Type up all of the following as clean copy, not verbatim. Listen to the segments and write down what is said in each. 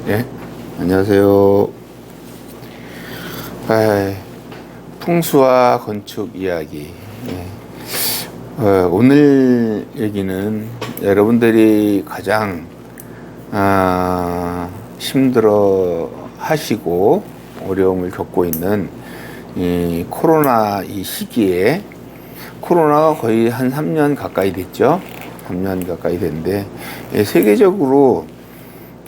네, 안녕하세요. 풍수와 건축 이야기. 오늘 얘기는 여러분들이 가장 힘들어 하시고 어려움을 겪고 있는 이 코로나 이 시기에, 코로나가 거의 한 3년 가까이 됐죠. 3년 가까이 됐는데 세계적으로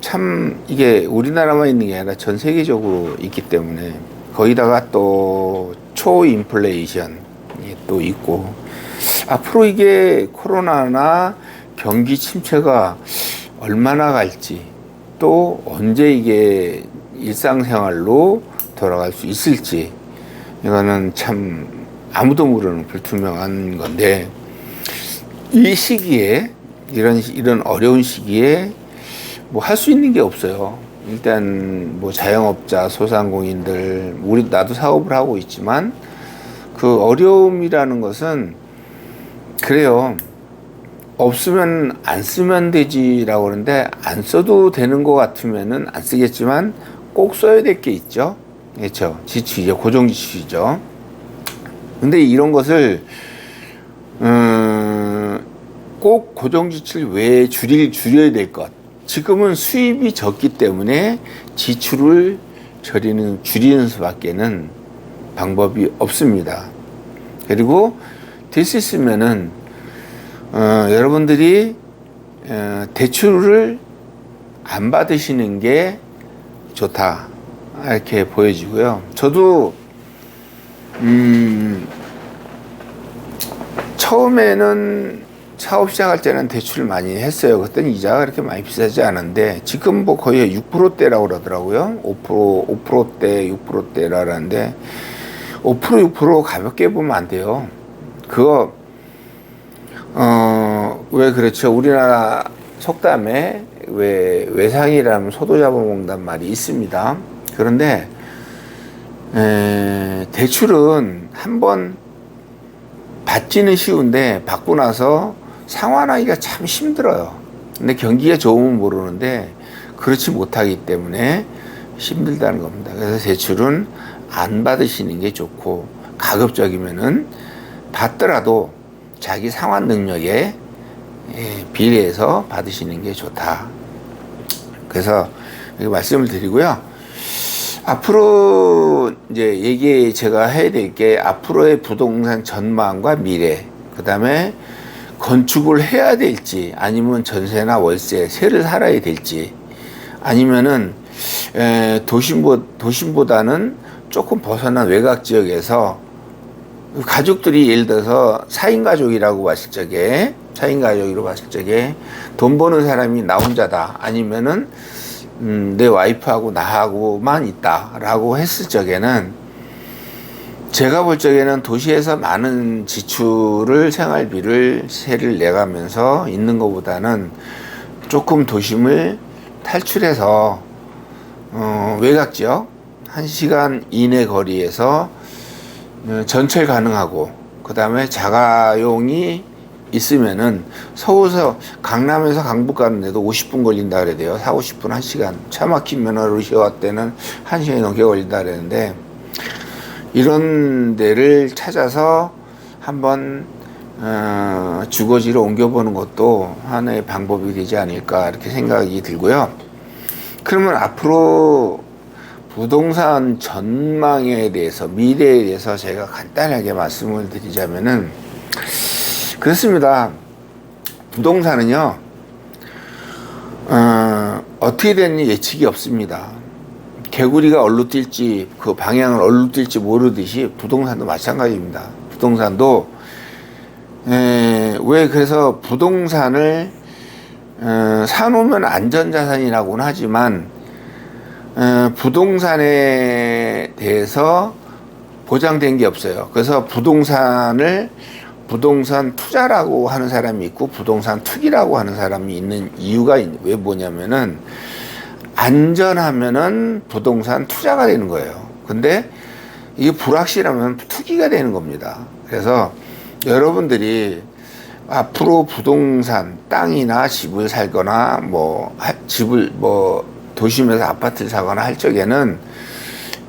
참 이게 우리나라만 있는 게 아니라 전 세계적으로 있기 때문에, 거기다가 또 초인플레이션이 또 있고, 앞으로 이게 코로나나 경기 침체가 얼마나 갈지, 또 언제 이게 일상생활로 돌아갈 수 있을지, 이거는 참 아무도 모르는 불투명한 건데, 이 시기에, 이런 어려운 시기에 뭐 할 수 있는 게 없어요. 일단 뭐 자영업자, 소상공인들, 나도 사업을 하고 있지만 그 어려움이라는 것은 그래요. 없으면 안 쓰면 되지라고 그러는데, 안 써도 되는 것 같으면은 안 쓰겠지만 꼭 써야 될 게 있죠. 그렇죠. 지출이죠. 고정 지출이죠. 근데 이런 것을 꼭 고정 지출 외에 줄여야 될 것. 지금은 수입이 적기 때문에 지출을 줄이는 수밖에는 방법이 없습니다. 그리고 될 수 있으면은 여러분들이 대출을 안 받으시는 게 좋다, 이렇게 보여지고요. 저도 처음에는 사업 시작할 때는 대출을 많이 했어요. 그때는 이자가 그렇게 많이 비싸지 않은데, 지금 뭐 거의 6%대라고 그러더라고요. 5%대, 6%대라는데, 5%, 6% 가볍게 보면 안 돼요. 그거, 왜 그렇죠? 우리나라 속담에 왜 외상이라면 소도 잡아먹는단 말이 있습니다. 그런데, 대출은 한번 받지는 쉬운데 받고 나서 상환하기가 참 힘들어요. 근데 경기가 좋으면 모르는데 그렇지 못하기 때문에 힘들다는 겁니다. 그래서 대출은 안 받으시는 게 좋고, 가급적이면은 받더라도 자기 상환 능력에 비례해서 받으시는 게 좋다. 그래서 말씀을 드리고요. 앞으로 이제 제가 해야 될 게, 앞으로의 부동산 전망과 미래, 그 다음에 건축을 해야 될지, 아니면 전세나 월세, 세를 살아야 될지, 아니면은 도심보다는 조금 벗어난 외곽 지역에서 가족들이, 예를 들어서 4인 가족이라고 봤을 적에, 돈 버는 사람이 나 혼자다, 아니면은 내 와이프하고 나하고만 있다라고 했을 적에는, 제가 볼 적에는 도시에서 많은 지출을, 생활비를, 세를 내가면서 있는 것보다는 조금 도심을 탈출해서 외곽지역 1시간 이내 거리에서 전철 가능하고, 그 다음에 자가용이 있으면은, 서울에서 강남에서 강북 가는데도 50분 걸린다 그래야 돼요. 4, 50분, 1시간. 차 막힌 면허로 쉬어갈 때는 1시간이 넘게 걸린다 그랬는데, 이런 데를 찾아서 한번 주거지로 옮겨보는 것도 하나의 방법이 되지 않을까, 이렇게 생각이 들고요. 그러면 앞으로 부동산 전망에 대해서, 미래에 대해서 제가 간단하게 말씀을 드리자면은 그렇습니다. 부동산은요, 어떻게 되는지 예측이 없습니다. 개구리가 어디로 뛸지, 그 방향을 어디로 뛸지 모르듯이 부동산도 마찬가지입니다. 부동산도 왜 그래서 부동산을 사놓으면 안전자산이라고는 하지만, 부동산에 대해서 보장된 게 없어요. 그래서 부동산 투자라고 하는 사람이 있고 부동산 투기라고 하는 사람이 있는 이유가 왜 뭐냐면은, 안전하면은 부동산 투자가 되는 거예요. 근데 이게 불확실하면 투기가 되는 겁니다. 그래서 여러분들이 앞으로 부동산, 땅이나 집을 살거나 집을 도심에서 아파트를 사거나 할 적에는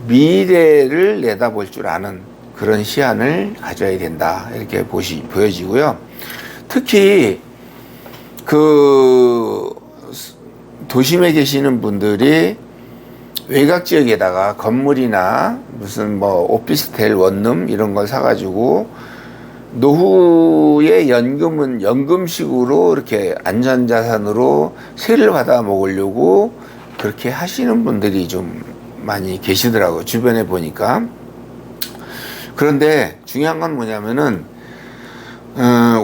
미래를 내다볼 줄 아는 그런 시야를 가져야 된다. 이렇게 보여지고요. 특히 그 도심에 계시는 분들이 외곽 지역에다가 건물이나 무슨 오피스텔 원룸 이런 걸 사가지고 노후의 연금은 연금식으로 이렇게 안전자산으로 세를 받아 먹으려고 그렇게 하시는 분들이 좀 많이 계시더라고요. 주변에 보니까. 그런데 중요한 건 뭐냐면은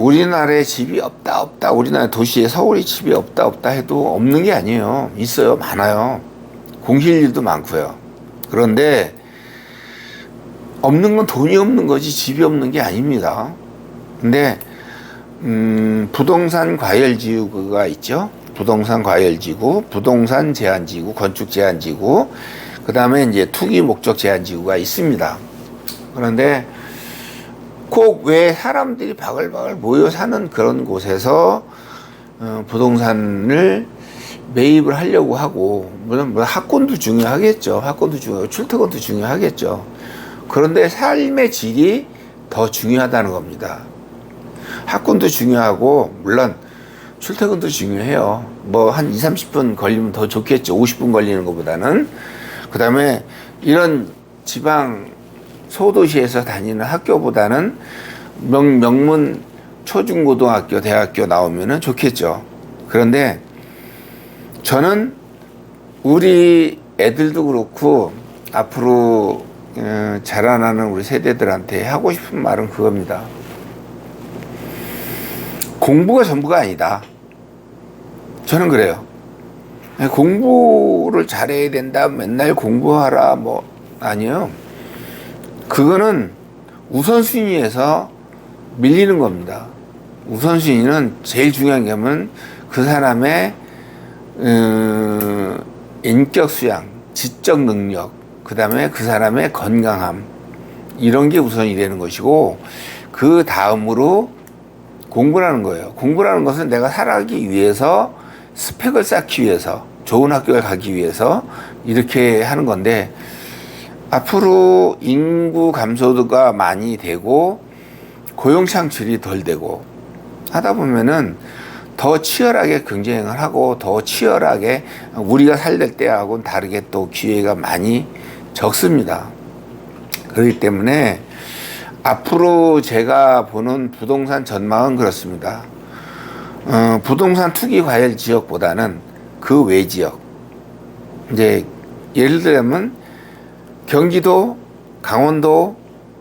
우리나라에 집이 없다 우리나라 도시에 서울에 집이 없다 해도 없는 게 아니에요. 있어요. 많아요. 공실일도 많고요. 그런데 없는 건 돈이 없는 거지 집이 없는 게 아닙니다. 근데 부동산 과열지구가 있죠. 부동산 과열지구, 부동산 제한지구, 건축 제한지구, 그 다음에 이제 투기 목적 제한지구가 있습니다. 그런데 꼭 왜 사람들이 바글바글 모여 사는 그런 곳에서 부동산을 매입을 하려고 하고, 물론 학군도 중요하겠죠. 학군도 중요하고 출퇴근도 중요하겠죠. 그런데 삶의 질이 더 중요하다는 겁니다. 학군도 중요하고 물론 출퇴근도 중요해요. 한 20-30분 걸리면 더 좋겠죠. 50분 걸리는 것보다는. 그 다음에 이런 지방 소도시에서 다니는 학교보다는 명문 초중고등학교, 대학교 나오면은 좋겠죠. 그런데 저는 우리 애들도 그렇고 앞으로 자라나는 우리 세대들한테 하고 싶은 말은 그겁니다. 공부가 전부가 아니다. 저는 그래요. 공부를 잘해야 된다, 맨날 공부하라, 아니요. 그거는 우선순위에서 밀리는 겁니다. 우선순위는 제일 중요한 게 뭐냐면 그 사람의 인격 수양, 지적 능력, 그 다음에 그 사람의 건강함, 이런 게 우선이 되는 것이고, 그 다음으로 공부라는 거예요. 공부라는 것은 내가 살아가기 위해서, 스펙을 쌓기 위해서, 좋은 학교에 가기 위해서 이렇게 하는 건데, 앞으로 인구 감소가 많이 되고 고용 창출이 덜 되고 하다 보면은 더 치열하게 경쟁을 하고 더 치열하게 우리가 살던 때하고는 다르게 또 기회가 많이 적습니다. 그렇기 때문에 앞으로 제가 보는 부동산 전망은 그렇습니다. 부동산 투기 과열 지역보다는 그 외 지역, 이제 예를 들면 경기도, 강원도,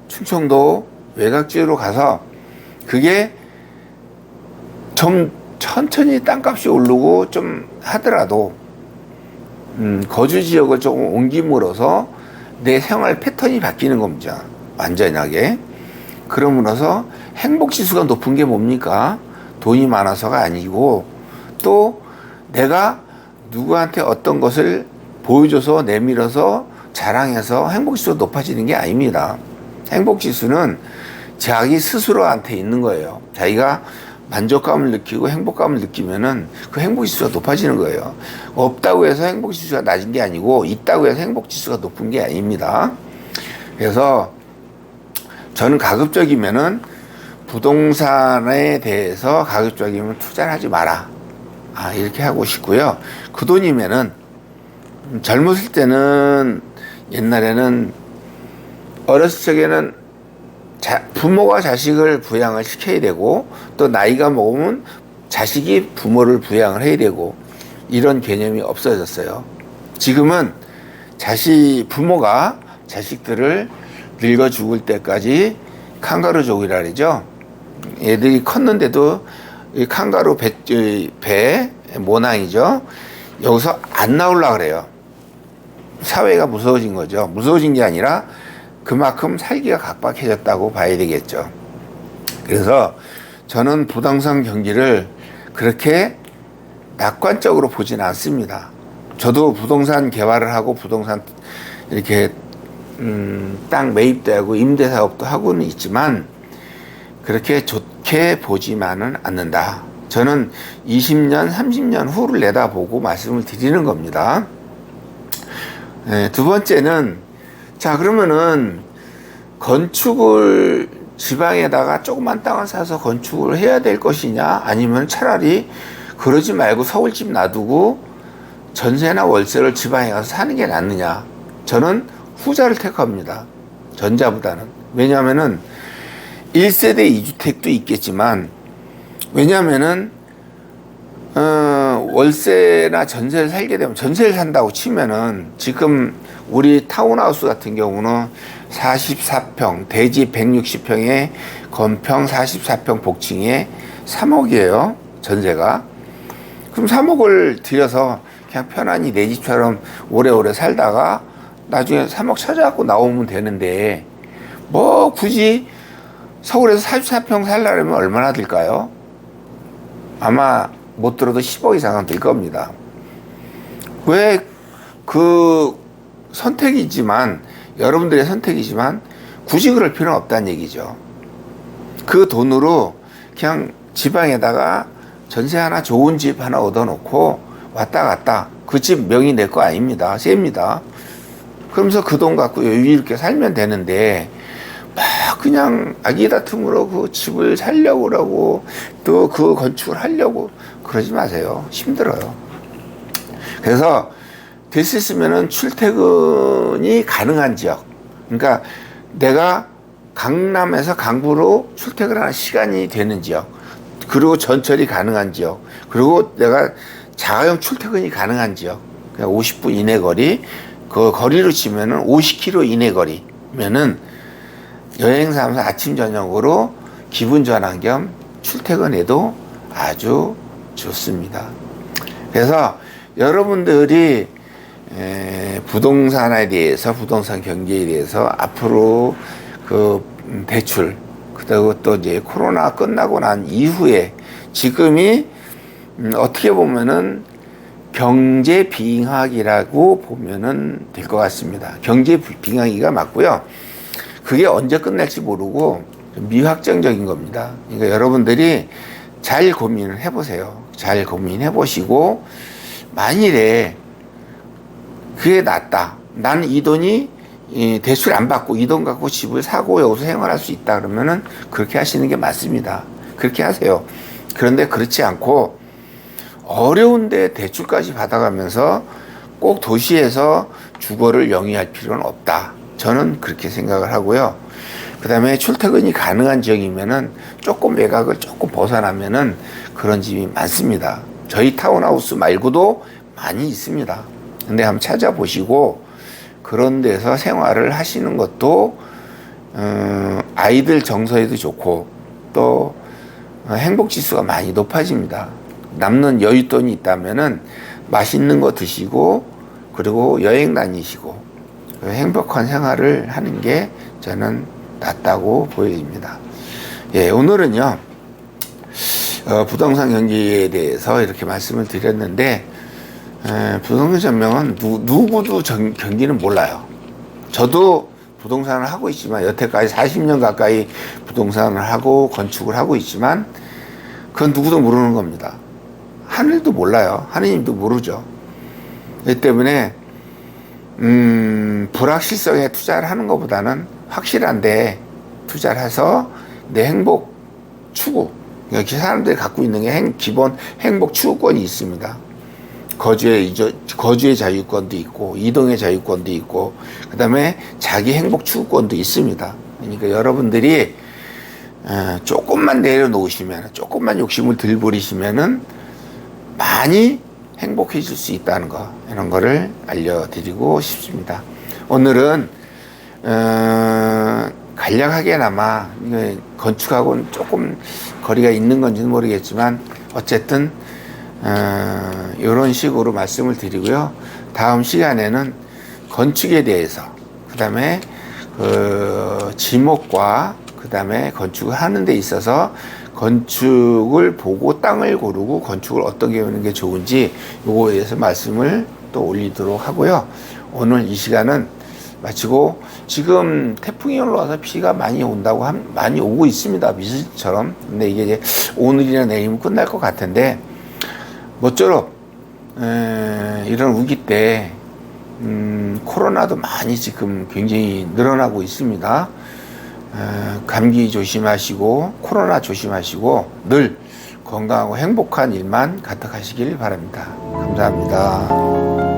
충청도 외곽지로 가서 그게 좀 천천히 땅값이 오르고 좀 하더라도 거주 지역을 조금 옮김으로써 내 생활 패턴이 바뀌는 겁니다. 완전하게. 그러므로서 행복지수가 높은 게 뭡니까? 돈이 많아서가 아니고 또 내가 누구한테 어떤 것을 보여줘서 내밀어서 자랑해서 행복지수가 높아지는 게 아닙니다. 행복지수는 자기 스스로한테 있는 거예요. 자기가 만족감을 느끼고 행복감을 느끼면은 그 행복지수가 높아지는 거예요. 없다고 해서 행복지수가 낮은 게 아니고 있다고 해서 행복지수가 높은 게 아닙니다. 그래서 저는 가급적이면은 부동산에 대해서 가급적이면 투자를 하지 마라. 이렇게 하고 싶고요. 그 돈이면은 젊었을 때는 옛날에는 어렸을 적에는 부모가 자식을 부양을 시켜야 되고 또 나이가 먹으면 자식이 부모를 부양을 해야 되고 이런 개념이 없어졌어요. 지금은 부모가 자식들을 늙어 죽을 때까지 칸가루족이라 그러죠. 애들이 컸는데도 이 칸가루 배 모낭이죠. 여기서 안 나오려고 그래요. 사회가 무서워진 거죠. 무서워진 게 아니라 그만큼 살기가 각박해졌다고 봐야 되겠죠. 그래서 저는 부동산 경기를 그렇게 낙관적으로 보진 않습니다. 저도 부동산 개발을 하고 부동산 이렇게 땅 매입도 하고 임대 사업도 하고는 있지만 그렇게 좋게 좋게 보지만은 않는다. 저는 20년, 30년 후를 내다보고 말씀을 드리는 겁니다. 두 번째는, 자, 그러면은 건축을 지방에다가 조그만 땅을 사서 건축을 해야 될 것이냐, 아니면 차라리 그러지 말고 서울집 놔두고 전세나 월세를 지방에 가서 사는 게 낫느냐. 저는 후자를 택합니다. 전자보다는. 왜냐하면은 1세대 2주택도 있겠지만, 왜냐하면은 월세나 전세를 살게 되면, 전세를 산다고 치면은 지금 우리 타운하우스 같은 경우는 44평 대지 160평에 건평 44평 복층에 3억이에요 전세가. 그럼 3억을 들여서 그냥 편안히 내 집처럼 오래오래 살다가 나중에 3억 찾아갖고 나오면 되는데, 뭐 굳이 서울에서 44평 살려면 얼마나 들까요? 아마 못 들어도 10억 이상은 들 겁니다. 왜 그 선택이지만, 여러분들의 선택이지만 굳이 그럴 필요는 없다는 얘기죠. 그 돈으로 그냥 지방에다가 전세 하나, 좋은 집 하나 얻어놓고 왔다 갔다, 그 집 명의 내 거 아닙니다. 셉니다. 그러면서 그 돈 갖고 여유 있게 살면 되는데, 막 그냥 아기 다툼으로 그 집을 살려고 그러고 또 그 건축을 하려고 그러지 마세요. 힘들어요. 그래서 될 수 있으면은 출퇴근이 가능한 지역, 그러니까 내가 강남에서 강부로 출퇴근하는 시간이 되는 지역, 그리고 전철이 가능한 지역, 그리고 내가 자가용 출퇴근이 가능한 지역, 그러니까 50분 이내 거리, 그 거리로 치면은 50km 이내 거리면은 여행 삼아서 아침 저녁으로 기분 전환 겸 출퇴근해도 아주 좋습니다. 그래서 여러분들이 부동산에 대해서, 부동산 경기에 대해서 앞으로 그 대출, 그리고 또 이제 코로나 끝나고 난 이후에 지금이 어떻게 보면은 경제 빙하기라고 보면은 될 것 같습니다. 경제 빙하기가 맞고요. 그게 언제 끝날지 모르고 미확정적인 겁니다. 그러니까 여러분들이 잘 고민을 해보세요. 잘 고민해 보시고, 만일에 그게 낫다, 나는 이 돈이 대출 안 받고 이 돈 갖고 집을 사고 여기서 생활할 수 있다, 그러면은 그렇게 하시는 게 맞습니다. 그렇게 하세요. 그런데 그렇지 않고 어려운데 대출까지 받아가면서 꼭 도시에서 주거를 영위할 필요는 없다, 저는 그렇게 생각을 하고요. 그 다음에 출퇴근이 가능한 지역이면은 조금 외곽을 조금 벗어나면은 그런 집이 많습니다. 저희 타운하우스 말고도 많이 있습니다. 근데 한번 찾아보시고 그런 데서 생활을 하시는 것도 아이들 정서에도 좋고 또 행복 지수가 많이 높아집니다. 남는 여윳돈이 있다면은 맛있는 거 드시고 그리고 여행 다니시고 행복한 생활을 하는 게 저는 낫다고 보여집니다. 예, 오늘은요 부동산 경기에 대해서 이렇게 말씀을 드렸는데, 부동산 전명은 누구도 경기는 몰라요. 저도 부동산을 하고 있지만, 여태까지 40년 가까이 부동산을 하고 건축을 하고 있지만 그건 누구도 모르는 겁니다. 하늘도 몰라요. 하느님도 모르죠. 그렇기 때문에 불확실성에 투자를 하는 것보다는 확실한데 투자를 해서 내 행복 추구, 여기 사람들이 갖고 있는 게 기본 행복 추구권이 있습니다. 거주의 자유권도 있고 이동의 자유권도 있고 그 다음에 자기 행복 추구권도 있습니다. 그러니까 여러분들이 조금만 내려놓으시면, 조금만 욕심을 덜 부리시면은 많이 행복해질 수 있다는 거, 이런 거를 알려드리고 싶습니다. 오늘은 간략하게나마 건축하고는 조금 거리가 있는 건지는 모르겠지만 어쨌든 이런 식으로 말씀을 드리고요. 다음 시간에는 건축에 대해서, 그 다음에 지목과 그 다음에 건축을 하는 데 있어서 건축을 보고 땅을 고르고 건축을 어떻게 하는 게 좋은지 요거에 대해서 말씀을 또 올리도록 하고요. 오늘 이 시간은 마치고 지금 태풍이 올라와서 비가 많이 온다고 많이 오고 있습니다. 미스처럼. 근데 이게 이제 오늘이나 내일이면 끝날 것 같은데 모쪼록 이런 우기 때 코로나도 많이 지금 굉장히 늘어나고 있습니다. 감기 조심하시고 코로나 조심하시고 늘 건강하고 행복한 일만 가득하시길 바랍니다. 감사합니다.